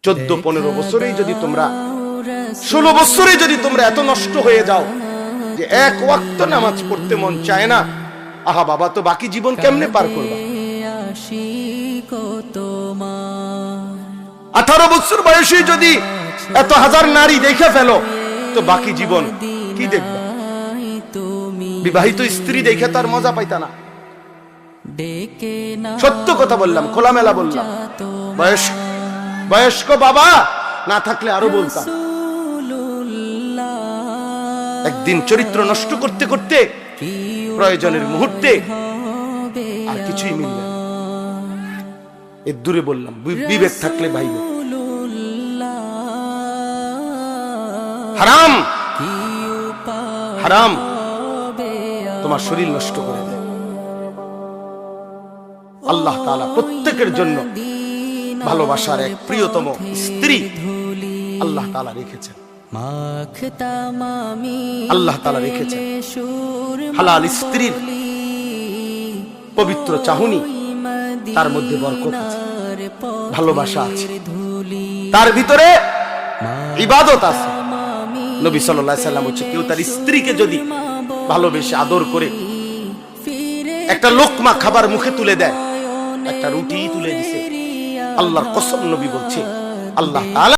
14-15 বছরেই যদি তোমরা 16 বছরে যদি তোমরা এত নষ্ট হয়ে যাও যে এক ওয়াক্ত নামাজ পড়তে মন চায় না, আহা বাবা, তো বাকি জীবন কেমনে পার করবা? 18 বছর বয়সে যদি এত হাজার নারী দেখে ফেলো, তো বাকি জীবন কি দেখবা? বিবাহিত স্ত্রী দেখে তার মজা পাইতা না। সত্য কথা বললাম, খোলামেলা বললাম। বয়স্ক বাবা না থাকলে আরো বলতাম। একদিন চরিত্র নষ্ট করতে করতে প্রয়োজনের মুহূর্তে আর কিছুই মিলবে না। এর দূরে বললাম, বিবেক থাকলে ভাইবে। হারাম হারাম তোমার শরীর নষ্ট করে দেয়। আল্লাহ তাআলা প্রত্যেকের জন্য ভালোবাসার এক প্রিয়তম স্ত্রী আল্লাহ তাআলা রেখেছেন। আল্লাহ তাআলা রেখেছেন হালাল স্ত্রীর পবিত্র চাহনি, তার মধ্যে বরকত আছে, ভালোবাসা আছে, তার ভিতরে ইবাদত আছে। নবী সাল্লাল্লাহু আলাইহি সাল্লাম বলেছেন, কেউ তার স্ত্রীকে যদি ভালোবেসে আদর করে একটা লোকমা খাবার মুখে তুলে দেয়, একটা রুটি তুলে দিছে, আল্লাহর কসম নবী বলছে আল্লাহ তাআলা